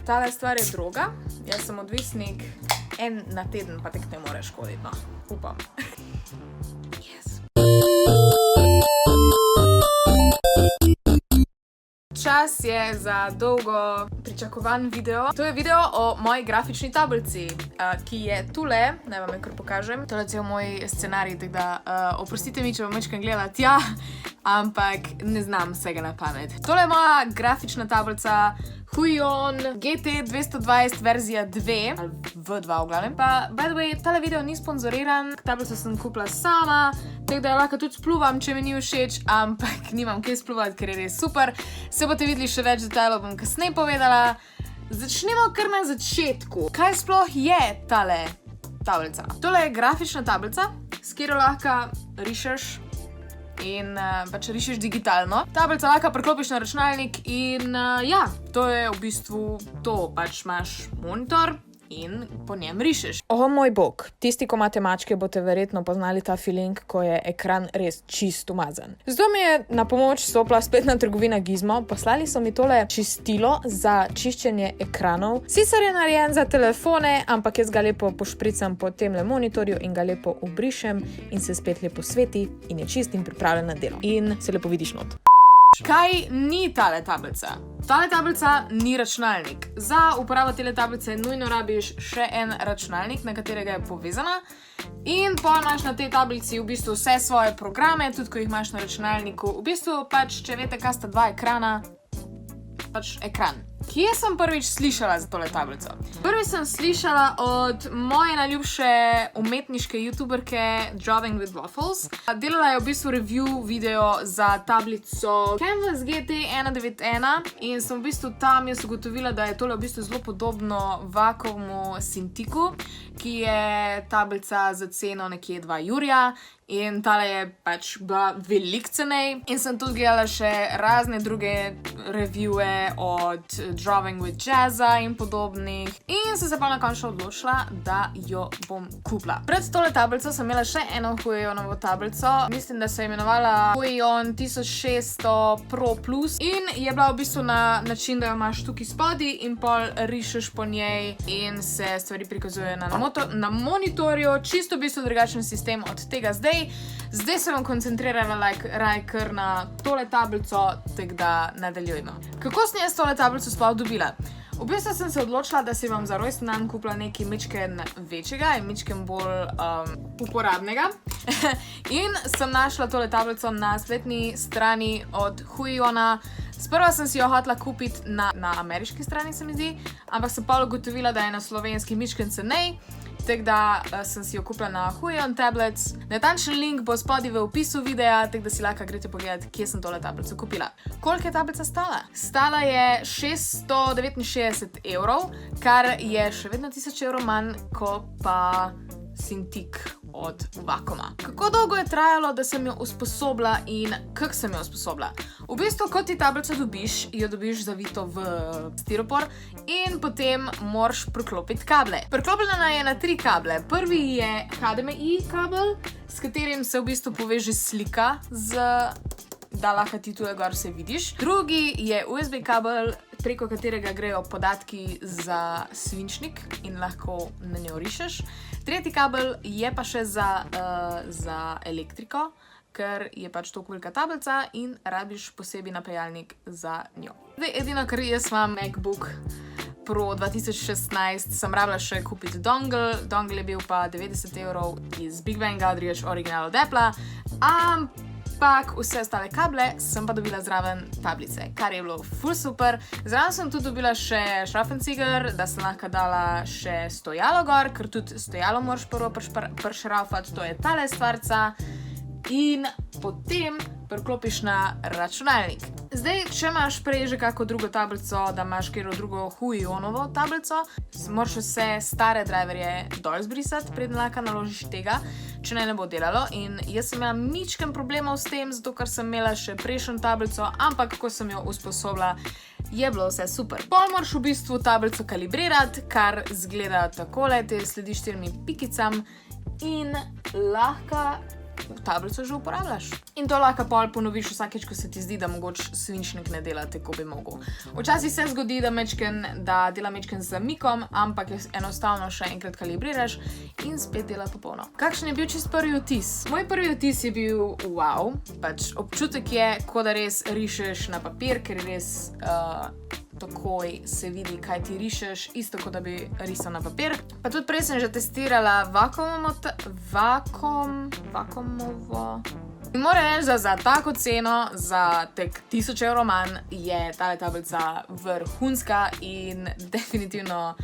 Tale stvar je droga, jaz sem odvisnik, en na teden pa tek ne more škoditi, no, upam. Yes. Čas je za dolgo pričakovan video. To je video o moji grafični tablici, ki je tule, naj vam jo kar pokažem. Tole je moj scenarij, tako da oprostite mi, če bom večkrat gledala tja, ampak ne znam vsega na pamet. Tole je moja grafična tablica Huion GT220 verzija 2, ali V2 v glavnem. Pa, by the way, tale video ni sponzoriran, tablico sem kupila sama, tako da jo lahko tudi spluvam, če mi ni všeč, ampak nimam kaj spluvati, ker je res super. Se boste videli še več detajlov, bom kasneje povedala. Začnemo kar na začetku. Kaj sploh je tale tablica? Tole je grafična tablica, s katero lahko rišeš in pač rišeš digitalno. Tablica lahko priklopiš na računalnik in ja, to je v bistvu to, pač imaš monitor in po njem rišeš. O moj bog, tisti, ko imate mačke, boste verjetno poznali ta feeling, ko je ekran res čist umazan. Zato mi je na pomoč stopila spletna trgovina Gizmo. Poslali so mi tole čistilo za čiščenje ekranov. Sicer je narejen za telefone, ampak jaz ga lepo pošpricam po temle monitorju in ga lepo obrišem in se spet lepo sveti in je čist in pripravljen na delo. In se lepo vidiš not. Kaj ni tale tablica? Tale tablica ni računalnik. Za uporabo tele tablice nujno rabiš še en računalnik, na katerega je povezana. In pol imaš na tej tablici v bistvu vse svoje programe, tudi ko jih imaš na računalniku. V bistvu pač, če veste, kaj sta dva ekrana, pač ekran. Kje sem prvič slišala za tole tablico? Prvi sem slišala od moje najljubše umetniške youtuberke Drawing with Waffles. Delala je v bistvu review video za tablico Canvas GT191 in sem v bistvu tam jaz ugotovila, da je tole v bistvu zelo podobno Vacuumu Cintiqu, ki je tablica za ceno nekje 2 jurja. In tale je pač bila veliko cenej. In sem tudi gledala še razne druge reviewe od Drawing with Jazza in podobnih. In sem se pa na končno odločila, da jo bom kupila. Pred tole tablico sem imela še eno Huionovo tablico. Mislim, da se je imenovala Huion 1600 Pro Plus. In je bila v bistvu na način, da jo imaš tukaj spodaj in pol rišeš po njej in se stvari prikazuje na monitorju. Čisto v bistvu drugačen sistem od tega zdaj. Zdaj se bom koncentrirala raj kar na tole tablico, tako da nadaljujemo. Kako sem jaz tole tablico sploh dobila? V bistvu sem se odločila, da si bom za rojstni dan kupila nekaj mičken večjega in mičken bolj uporabnega. In sem našla tole tablico na spletni strani od Huiona. Sprva sem si jo hotela kupiti na ameriški strani, se mi zdi, ampak sem pa ugotovila, da je na slovenski mičken cenej. Tako da sem si jo kupila na Huion Tablets. Natančen link bo spodaj v opisu videa, tako da si lahko greste pogledati, kje sem tole tablico kupila. Koliko je tablica stala? Stala je 669 evrov, kar je še vedno 1000 evrov manj, kot pa Cintiq od Vacuuma. Kako dolgo je trajalo, da sem jo usposobila in kako sem jo usposobila? V bistvu, ko ti tablico dobiš, jo dobiš zavito v stiropor in potem moraš priklopiti kable. Priklopljena je na 3 kable. Prvi je HDMI kabel, s katerim se v bistvu poveže slika, da lahko ti tule gor se vidiš. Drugi je USB kabel, preko katerega grejo podatki za svinčnik in lahko na njo rišeš. Tretji kabel je pa še za elektriko, ker je pač to velika tablica in rabiš posebej napajalnik za njo. Zdaj, edino, kar jaz imam MacBook Pro 2016, sem rabila še kupiti dongle. Dongle je bil pa 90 evrov iz Big Banga, drugače original od Appla, ampak vse ostale kable sem pa dobila zraven tablice, kar je bilo ful super. Zraven sem tudi dobila še šrafenciger, da sem lahko dala še stojalo gor, ker tudi stojalo moraš prvo pršrafati, to je tale stvarca. In potem priklopiš na računalnik. Zdaj, če imaš prej že kako drugo tablico, da imaš kjero drugo Huionovo tablico, moraš vse stare driverje dol zbrisati, preden lahko naložiš tega, če ne bo delalo. In jaz sem imela mičken problemov s tem, zato ker sem imela še prejšnjo tablico, ampak ko sem jo usposobila, je bilo vse super. Pol moraš v bistvu tablico kalibrirati, kar zgleda takole, te slediš 4 pikicam in lahko tablico že uporabljaš. In to lahko pol ponoviš vsakeč, ko se ti zdi, da mogoče svinčnik ne dela tako, bi mogel. Včasih se zgodi, da dela mečken z zamikom, ampak enostavno še enkrat kalibriraš in spet dela popolno. Kakšen je bil čist prvi vtis? Moj prvi vtis je bil wow, pač občutek je, kot da res rišeš na papir, ker res takoj se vidi, kaj ti rišeš, isto kot da bi risal na papir. Pa tudi prej sem že testirala vakuumovo. In moram reči, da za tako ceno, za tek 1000 evrov manj, je tale tablica vrhunska in definitivno.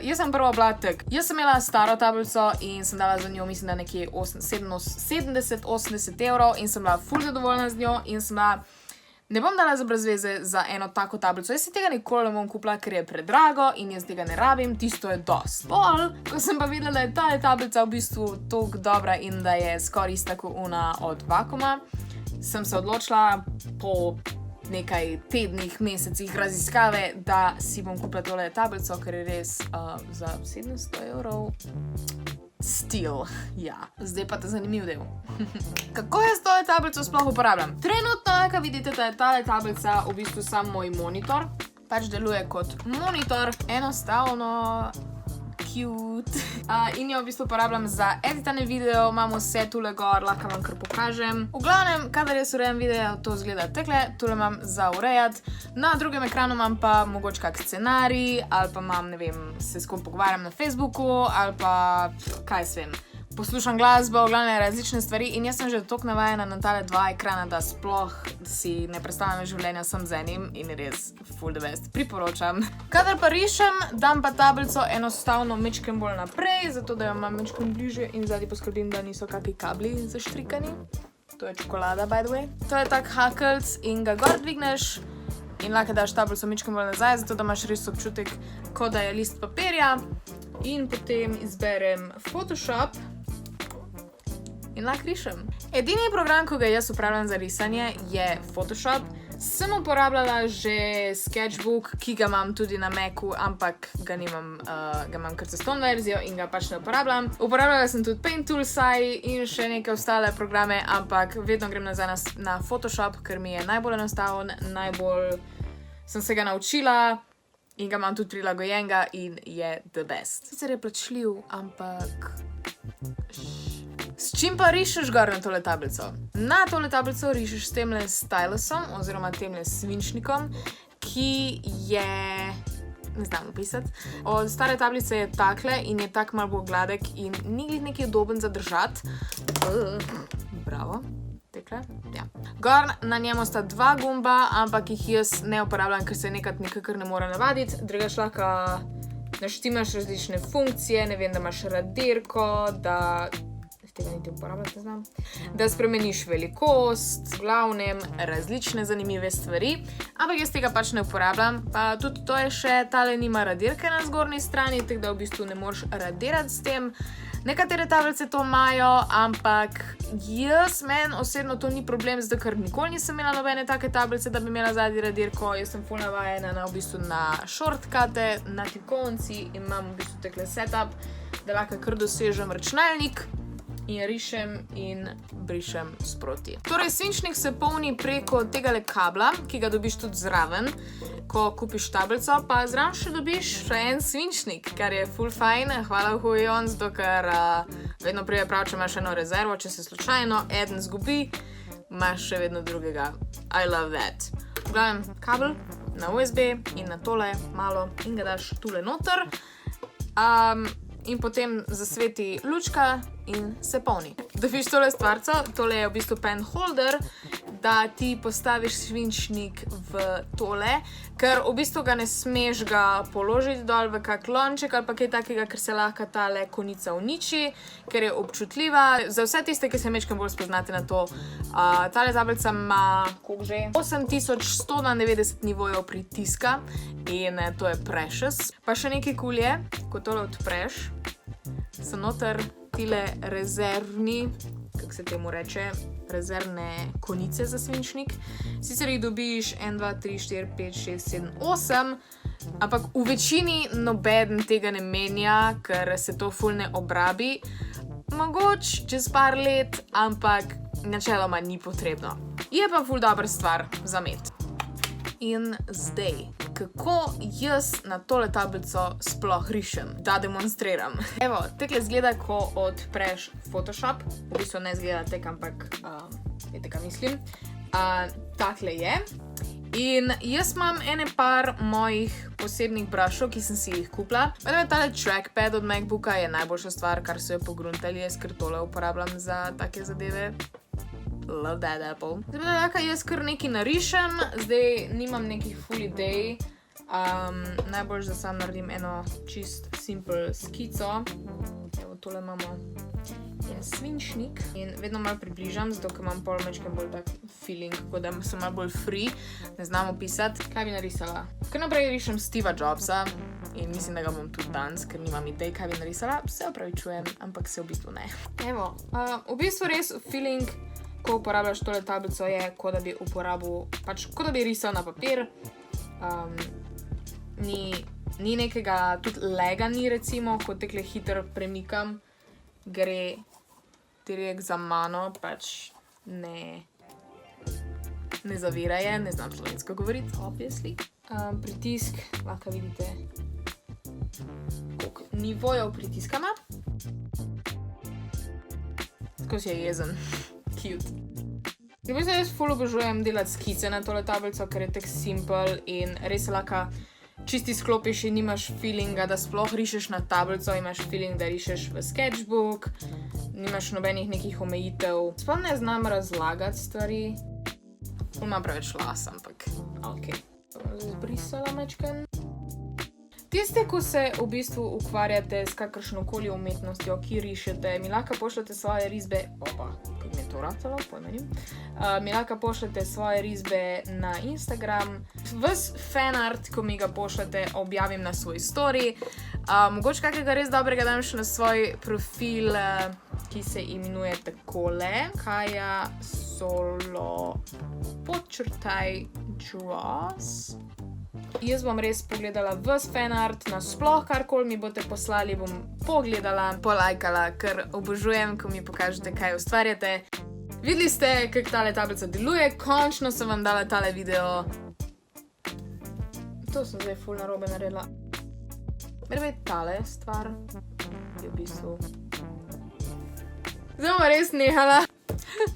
Jaz sem prvo bila jaz sem imela staro tablico in sem dala za njo, mislim, da nekje 70-80 evrov in sem bila ful zadovoljna z njo in sem bila, ne bom dala za brezveze za eno tako tablico. Jaz si tega nikoli ne bom kupila, ker je predrago in jaz tega ne rabim, tisto je dost. Pol, ko sem pa videla, da je ta tablica v bistvu toliko dobra in da je skoraj ista kot una od Vakuma, sem se odločila po nekaj tednih, mesecih raziskave, da si bom kupila tole tablico, ker je res za 700 evrov stil, ja. Zdaj pa ta zanimiv del. Kako jaz tole tablico sploh uporabljam? Trenutno, ko vidite, da je tale tablica v bistvu sam moj monitor. Pač deluje kot monitor, enostavno, cute. In jo v bistvu uporabljam za editanje video, imam vse tule gor, lahko vam kar pokažem. V glavnem, kadar jaz urejam video, to zgleda takle, tule imam za urejati. Na drugem ekranu imam pa mogoče kak scenarij, ali pa imam, ne vem, se s kom pogovarjam na Facebooku, ali pa, kaj svem, poslušam glasbo, v glavnem različne stvari in jaz sem že toliko navajena na tale dva ekrana, da sploh si ne predstavljam življenja sam z enim in res full the best. Priporočam. Kadar pa rišem, dam pa tablico enostavno mečkem bolj naprej, zato da jo imam mečkem bliže in zadnji poskrbim, da niso kakšni kabli zaštrikani. To je čokolada, by the way. To je tak hakelc in ga gor dvigneš in lahko daš tablico mečkem bolj nazaj, zato da imaš res občutek, kot da je list papirja. In potem izberem Photoshop in lahko rišem. Edini program, ko ga jaz uporabljam za risanje, je Photoshop. Sem uporabljala že Sketchbook, ki ga imam tudi na Macu, ampak ga imam kar zastonj verzijo in ga pač ne uporabljam. Uporabljala sem tudi Paint Toolsai in še neke ostale programe, ampak vedno grem nazaj na Photoshop, ker mi je najbolj enostaven, najbolj sem se ga naučila in ga imam tudi prilagojenega in je the best. Sicer je plačljiv, ampak s čim pa rišeš gor na tole tablico? Na tole tablico rišeš s temle stylusom oziroma temle svinčnikom, ki je, ne znam opisati. Od stare tablice je takle in je tak malo bolj gladek in ni glih neki udoben za držati. Bravo. Tekle? Ja. Gor na njemu sta dva gumba, ampak jih jaz ne uporabljam, ker se nikakor ne more navaditi. Drugač lahko naštimaš različne funkcije, ne vem, da imaš radirko, da tega niti uporabljati ne znam, da spremeniš velikost, v glavnem različne zanimive stvari, ampak jaz tega pač ne uporabljam, pa tudi to je še, tale nima radirke na zgornji strani, tako da v bistvu ne moreš radirati s tem. Nekatere tablice to imajo, ampak meni osebno to ni problem, zato ker nikoli nisem imela nobene take tablice, da bi imela zadnji radirko. Jaz sem ful navajena na shortcute, na tipkovnici in imam v bistvu takle setup, da lahko kar dosežem računalnik in rišem in brišem sproti. Torej, svinčnik se polni preko tegale kabla, ki ga dobiš tudi zraven, ko kupiš tablico, pa zraven še dobiš še en svinčnik, kar je ful fajn, hvala Huion, zato ker vedno prije prav, če imaš eno rezervo, če se slučajno eden zgubi, imaš še vedno drugega. I love that. V glavnem, kabel na USB in na tole malo in ga daš tule noter. In potem zasveti lučka in se polni. Dobiš tole stvarco, tole je v bistvu pen holder, da ti postaviš svinčnik v tole, ker v bistvu ga ne smeš ga položiti dol v kak lonček ali pa kaj takega, ker se lahko tale konica uniči, ker je občutljiva. Za vse tiste, ki se mečkam bolj spoznate na to, tale tablica ima, koliko že? 8190 nivojev pritiska in to je precious. Pa še nekaj kul je, ko tole odpreš, so noter tile rezervni, kako se temu reče, rezervne konice za svinčnik. Sicer jih dobiš 1, 2, 3, 4, 5, 6, 7, 8, ampak v večini nobeden tega ne menja, ker se to ful ne obrabi. Mogoče čez par let, ampak načeloma ni potrebno. Je pa ful dobra stvar za imeti. In zdaj, kako jaz na tole tablico sploh rišem, da demonstriram. Evo, tekle zgleda, ko odpreš Photoshop, v bistvu ne zgleda tek, ampak vete, kaj mislim. Takle je. In jaz imam ene par mojih posebnih brushov, ki sem si jih kupila. Tale trackpad od MacBooka je najboljša stvar, kar so jo pogruntali, jaz ker tole uporabljam za take zadeve. Love that apple. Zdaj, jaz kar nekaj narišem, zdaj nimam nekih full idej. Najbolj, da sam naredim eno čist simple skico. Evo, tole imamo en svinčnik in vedno malo približam, zato ker imam pol mečkem bolj tak feeling, kot da sem malo bolj free, ne znam opisati. Kaj bi narisala? Kar naprej rišem Steva Jobsa in mislim, da ga bom tudi danes, ker nimam idej, kaj bi narisala. Se opravičujem, ampak se v bistvu ne. Evo, v bistvu res feeling, ko uporabljaš tole tablico, je, kot da bi uporabil, pač kot da bi risal na papir. Ni nekega, tudi lega ni recimo, ko tekle hitro premikam, gre direkt za mano, pač ne zavira je, ne znam slovensko govoriti, obviously. Pritisk, lahko vidite, koliko nivojev pritiskama. Tako si je jezen. Cute. V bistvu jaz ful obožujem delati skice na tole tablico, ker je tak simple in res lahko čisti sklopiš in nimaš feelinga, da sploh rišeš na tablico, imaš feeling, da rišeš v sketchbook, nimaš nobenih nekih omejitev. Sploh ne znam razlagati stvari. Ful imam preveč las, ampak ok. Zbrisala mečken. Tiste, ko se v bistvu ukvarjate s kakršnokoli umetnostjo, ki rišete, mi lahko pošljete svoje risbe, kako mi je to ratalo, pojmenim, mi lahko pošljete svoje risbe na Instagram. Ves fanart, ko mi ga pošljete, objavim na svoj story. Mogoče kakega res dobrega dam še na svoj profil, ki se imenuje takole, Kaja Solo _draws. Jaz bom res pogledala ves fanart, nasploh karkoli mi boste poslali, bom pogledala, polajkala, ker obožujem, ko mi pokažete, kaj ustvarjate. Videli ste, kako tale tablica deluje, končno sem vam dala tale video. To sem zdaj ful narobe naredila. Merve tale stvar je v bistvu... Zdaj bom res nehala.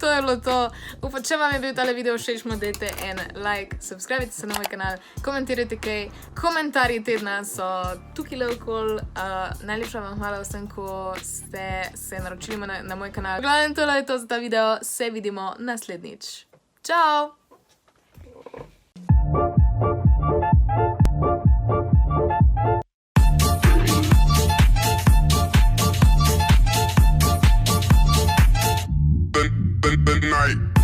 To je bilo to. Upam, če vam je bil tale video všeč, mu dajte en like, subscribite se na moj kanal, komentirajte kaj. Komentarji tedna so tukaj okoli. Najlepša vam hvala vsem, ko ste se naročili na moj kanal. V glavnem, tole je to za ta video. Se vidimo naslednjič. Čau! The night.